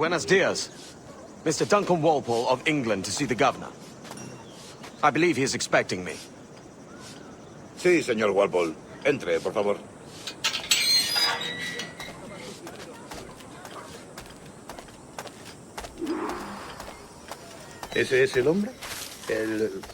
Buenos dias. Mr. Duncan Walpole of England to see the governor. I believe he is expecting me. Sí, señor Walpole. Entre, por favor. ¿Ese es el hombre?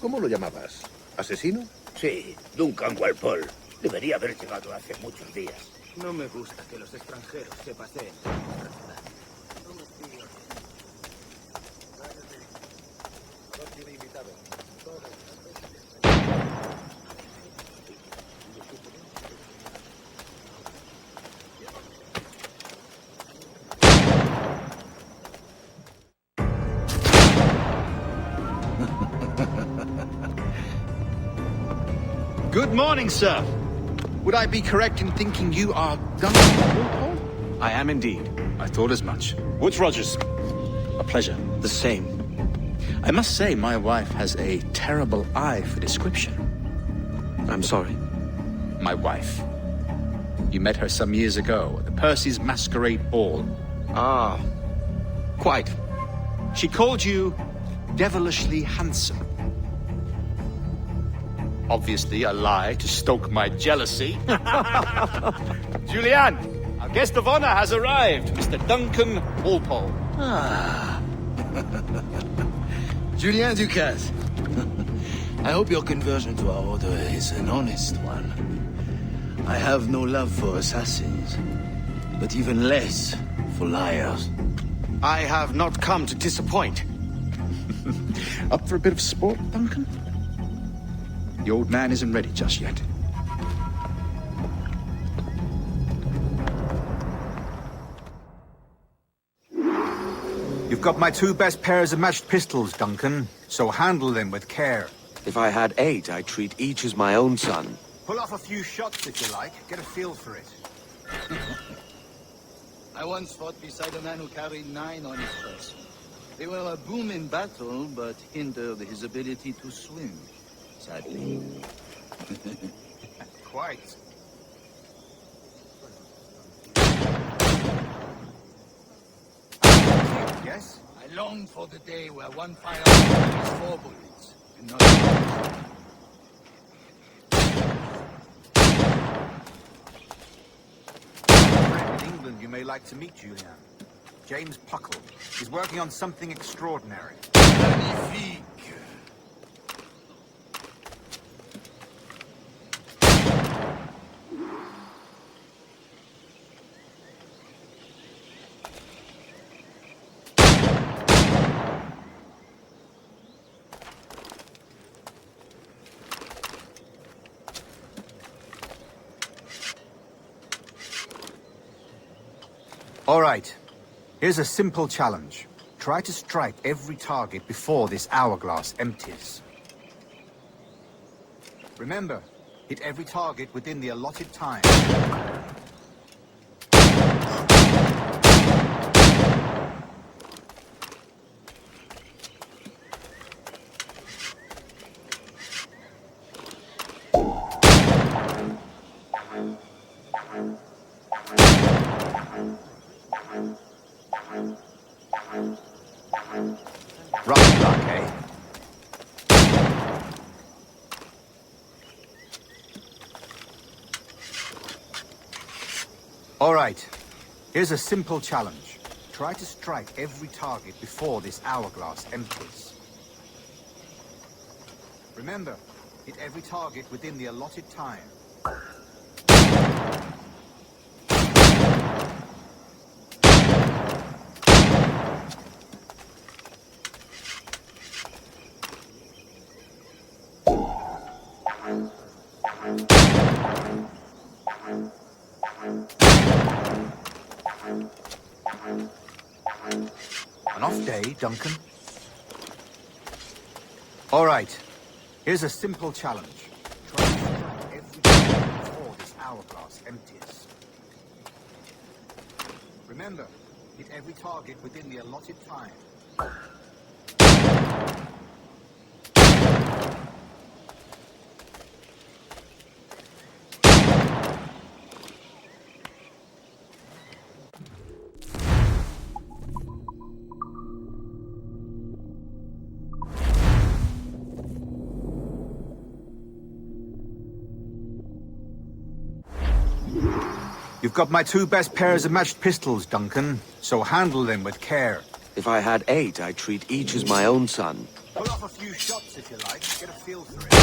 ¿Cómo lo llamabas? ¿Asesino? Sí, Duncan Walpole. Debería haber llegado hace muchos días. No me gusta que los extranjeros se paseen por nuestra ciudad. Good morning, sir. Would I be correct in thinking you are Duncan Walpole? I am indeed. I thought as much. Woods Rogers. A pleasure. The same. I must say, my wife has a terrible eye for description. I'm sorry. My wife. You met her some years ago at the Percy's Masquerade Ball. Ah, quite. She called you devilishly handsome. Obviously a lie to stoke my jealousy. Julianne, our guest of honor has arrived, Mr. Duncan Walpole. Ah. Julien Ducasse. I hope your conversion to our order is an honest one. I have no love for assassins, but even less for liars. I have not come to disappoint. Up for a bit of sport, Duncan? The old man isn't ready just yet. You've got my 2 best pairs of matched pistols, Duncan, so handle them with care. If I had 8, I'd treat each as my own son. Pull off a few shots if you like, get a feel for it. I once fought beside a man who carried 9 on his person. They were a boom in battle, but hindered his ability to swim, sadly. Quite. Yes? I long for the day where one firearm carries 4 bullets, and not 5. In England, you may like to meet Julian. James Puckle. He's working on something extraordinary. Magnifique. All right. Here's a simple challenge. Try to strike every target before this hourglass empties. Remember, hit every target within the allotted time. Rough luck, eh? All right. Here's a simple challenge. Try to strike every target before this hourglass empties. Remember, hit every target within the allotted time. An off day, Duncan. All right. Here's a simple challenge. Try to strike every target before this hourglass empties. Remember, hit every target within the allotted time. You've got my 2 best pairs of matched pistols, Duncan, so handle them with care. If I had 8, I'd treat each as my own son. Pull off a few shots if you like, get a feel for it.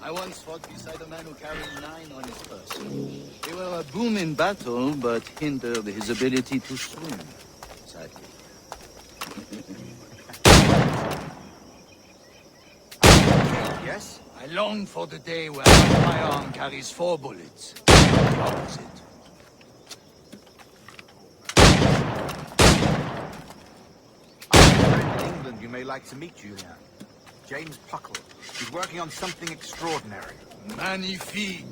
I once fought beside a man who carried 9 on his person. They were a boom in battle, but hindered his ability to swim, sadly. Yes? I long for the day where my firearm carries 4 bullets. The opposite. In England, you may like to meet Julian. James Puckle. He's working on something extraordinary. Magnifique.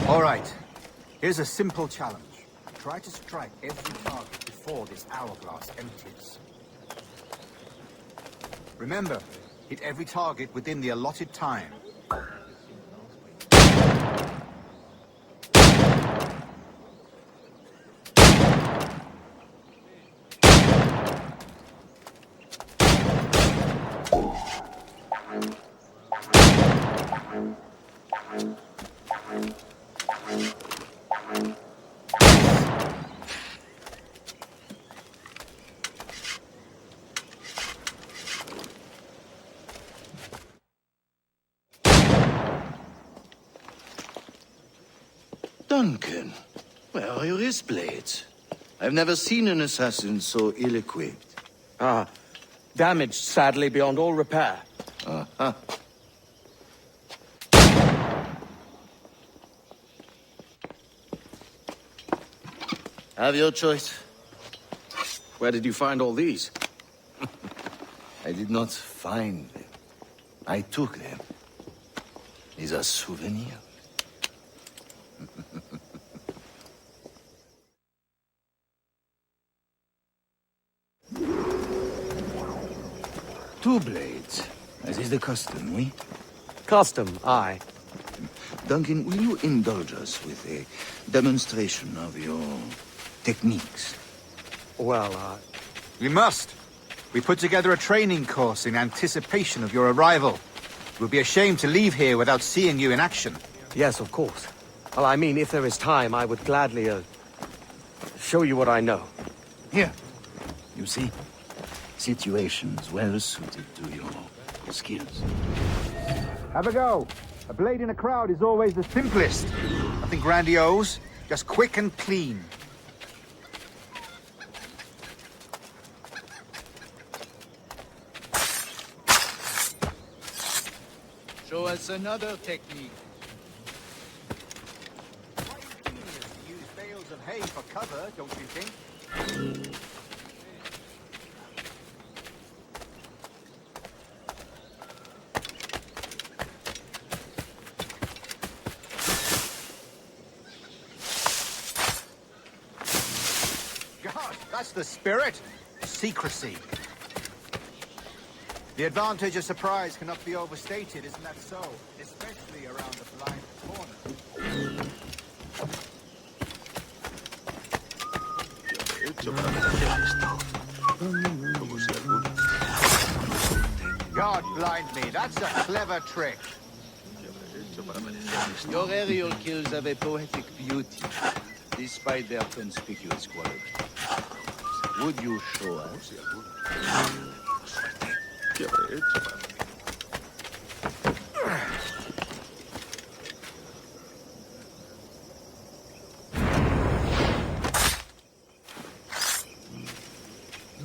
All right. Here's a simple challenge. Try to strike every target before this hourglass empties. Remember, hit every target within the allotted time. Duncan, where are your wrist blades? I've never seen an assassin so ill-equipped. Ah, damaged sadly beyond all repair. Uh-huh. Have your choice. Where did you find all these? I did not find them. I took them. These are souvenirs. Two blades, as is the custom, oui? Custom, aye. Duncan, will you indulge us with a demonstration of your techniques? Well, We must. We put together a training course in anticipation of your arrival. It would be a shame to leave here without seeing you in action. yes, of course. Well, I mean, if there is time, I would gladly, show you what I know. Here, you see, situations well suited to your skills. Have a go. A blade in a crowd is always the simplest. Nothing grandiose, just quick and clean. Show us another technique. Quite ingenious to use bales of hay for cover, don't you think? God, that's the spirit. Secrecy. The advantage of surprise cannot be overstated, isn't that so? Especially around the blind corner. God blind me, that's a clever trick. Your aerial kills have a poetic beauty, despite their conspicuous quality. Would you show us?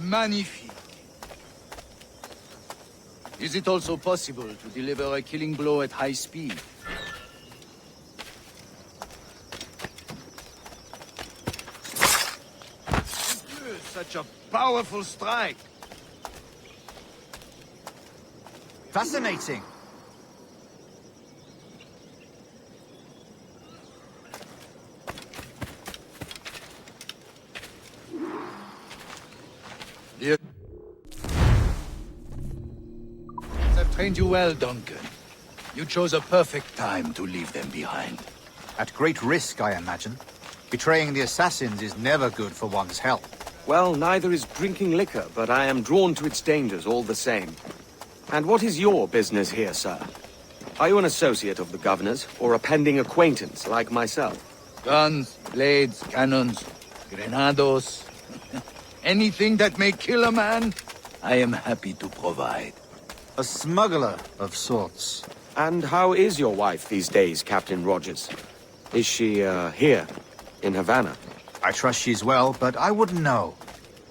Magnifique. Is it also possible to deliver a killing blow at high speed? Such a powerful strike. Fascinating. I've trained you well, Duncan. You chose a perfect time to leave them behind. At great risk, I imagine. Betraying the assassins is never good for one's health. Well, neither is drinking liquor, but I am drawn to its dangers all the same. And what is your business here, sir? Are you an associate of the governor's, or a pending acquaintance like myself? Guns, blades, cannons, grenados. Anything that may kill a man, I am happy to provide. A smuggler of sorts. And how is your wife these days, Captain Rogers? Is she, here, in Havana? I trust she's well, but I wouldn't know.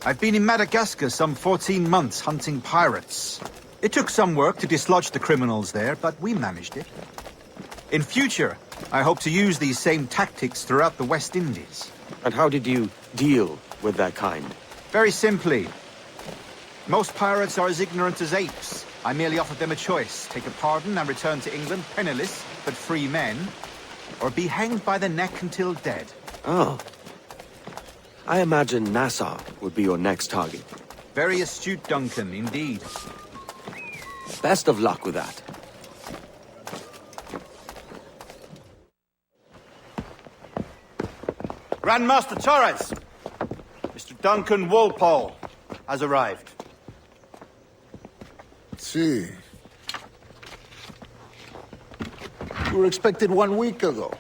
I've been in Madagascar some 14 months hunting pirates. It took some work to dislodge the criminals there, but we managed it. In future, I hope to use these same tactics throughout the West Indies. And how did you deal with that kind? Very simply. Most pirates are as ignorant as apes. I merely offered them a choice. Take a pardon and return to England penniless, but free men. Or be hanged by the neck until dead. Oh. I imagine Nassau would be your next target. Very astute, Duncan, indeed. Best of luck with that. Grandmaster Torres! Mr. Duncan Walpole has arrived. See. You were expected 1 week ago.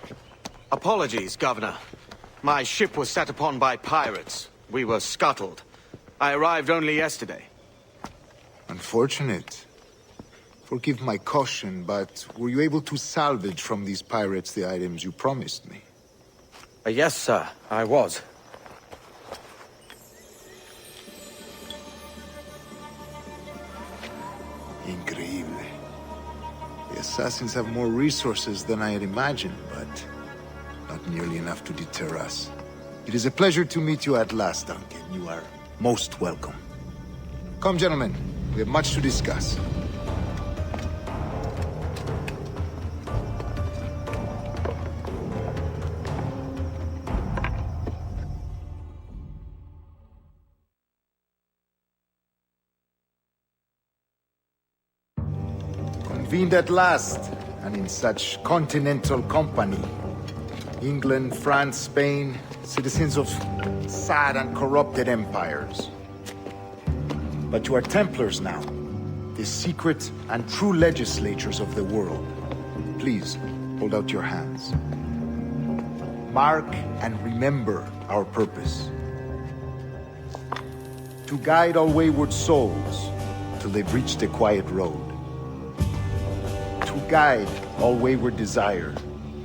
Apologies, Governor. My ship was set upon by pirates. We were scuttled. I arrived only yesterday. Unfortunate. Forgive my caution, but were you able to salvage from these pirates the items you promised me? Yes, sir, I was. Increíble. The assassins have more resources than I had imagined, but not nearly enough to deter us. It is a pleasure to meet you at last, Duncan. You are most welcome. Come, gentlemen. We have much to discuss. Convened at last, and in such continental company. England, France, Spain, citizens of sad and corrupted empires. But you are Templars now, the secret and true legislators of the world. Please, hold out your hands. Mark and remember our purpose. To guide all wayward souls till they've reached the quiet road. To guide all wayward desire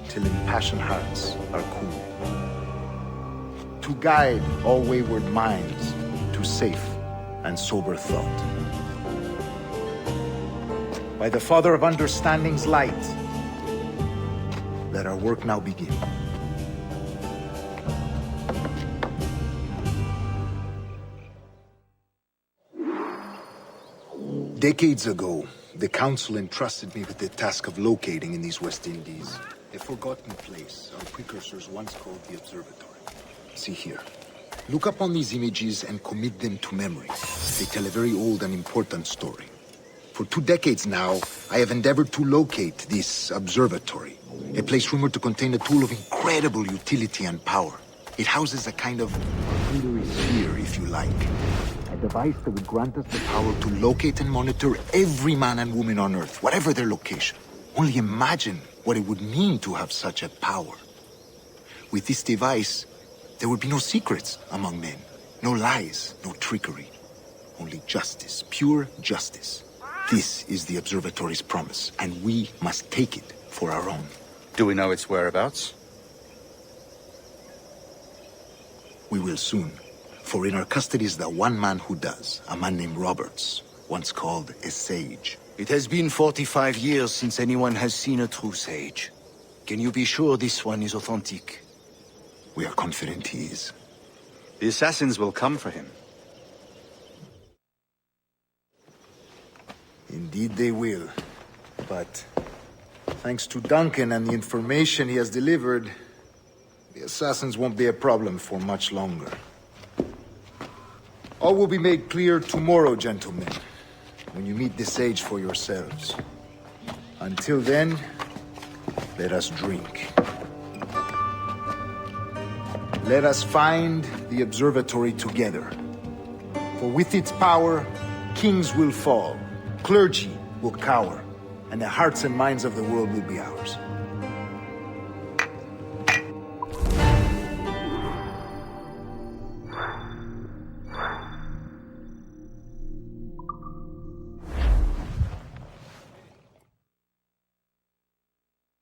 till impassioned hearts are cool. To guide all wayward minds to safe and sober thought. By the Father of Understanding's light, let our work now begin. Decades ago, the Council entrusted me with the task of locating in these West Indies a forgotten place our precursors once called the Observatory. See here. Look upon these images and commit them to memory. They tell a very old and important story. For 2 decades now, I have endeavored to locate this observatory, a place rumored to contain a tool of incredible utility and power. It houses a kind of jewelry sphere, if you like. A device that would grant us the power to locate and monitor every man and woman on Earth, whatever their location. Only imagine what it would mean to have such a power. With this device, there would be no secrets among men, no lies, no trickery. Only justice, pure justice. This is the observatory's promise, and we must take it for our own. Do we know its whereabouts? We will soon. For in our custody is the one man who does, a man named Roberts, once called a sage. It has been 45 years since anyone has seen a true sage. Can you be sure this one is authentic? We are confident he is. The assassins will come for him. Indeed they will. But thanks to Duncan and the information he has delivered, the assassins won't be a problem for much longer. All will be made clear tomorrow, gentlemen, when you meet the sage for yourselves. Until then, let us drink. Let us find the observatory together. For with its power, kings will fall, clergy will cower, and the hearts and minds of the world will be ours.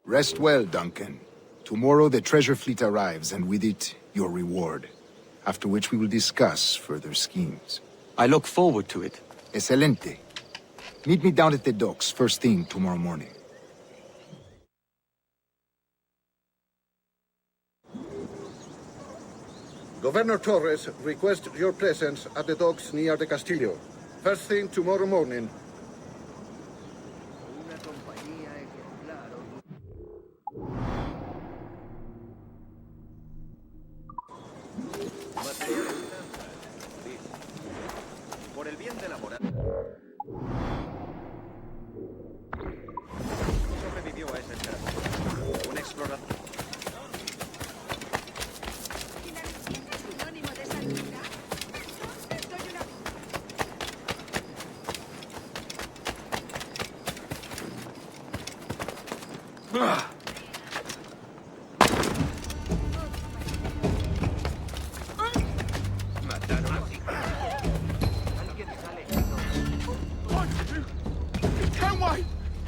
Rest well, Duncan. Tomorrow the treasure fleet arrives, and with it, your reward. After which we will discuss further schemes. I look forward to it. Excelente. Meet me down at the docks first thing tomorrow morning. Governor Torres requests your presence at the docks near the Castillo. First thing tomorrow morning. Por el bien de la moral. Sobrevivió a ese trato. Un explorador. Kenway!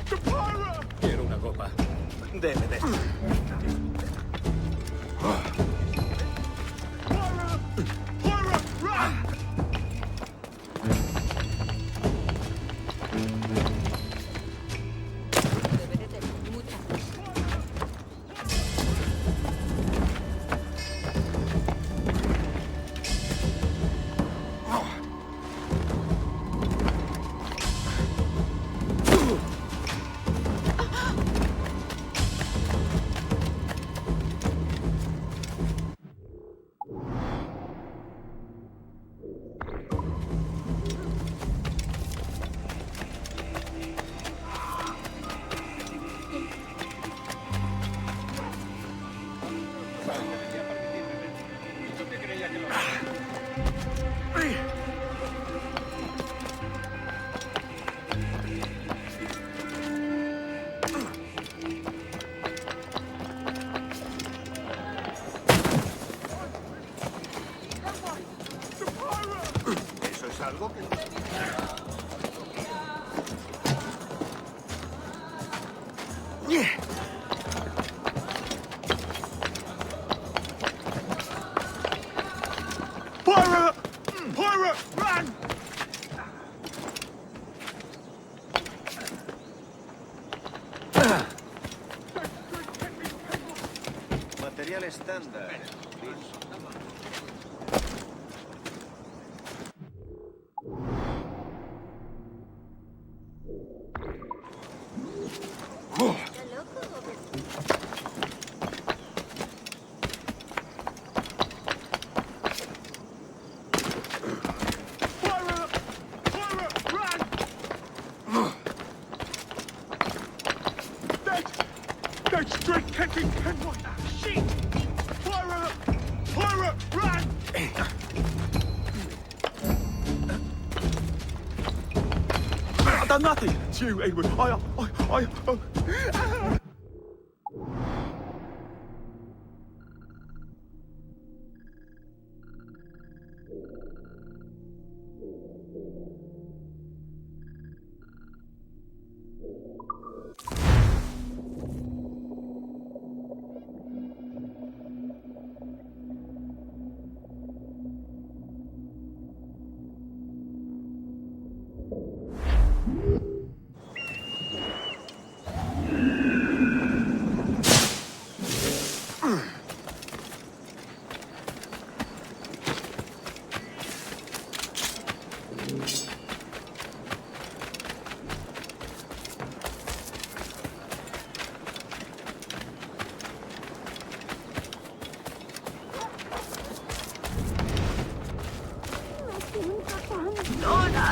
The pirate! Quiero una copa. Deme de esto. Pirate! Run! Eso es algo que... Pirate! Pirate! Run! Material estándar. Pirate! Pirate! Run! That's straight catching Kenway! Shit! Pirate! Pirate! Run! I've done nothing to you, Edward.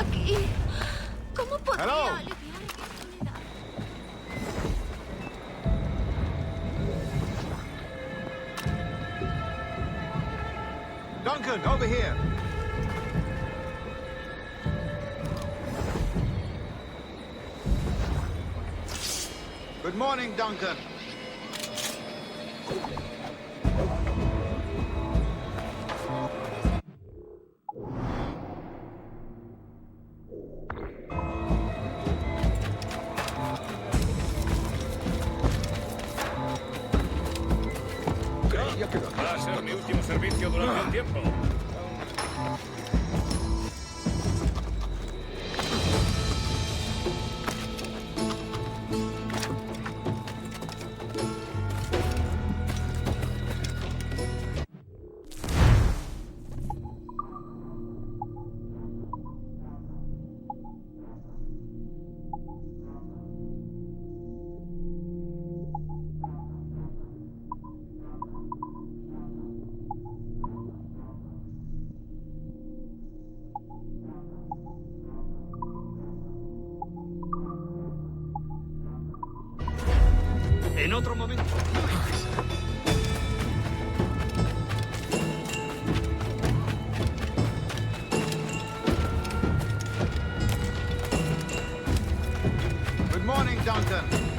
Aquí. ¿Cómo podría Hello. aliviar mi soledad? Duncan, over here. Good morning, Duncan. Va a ser mi último servicio durante un tiempo. En otro momento. Good morning, Duncan.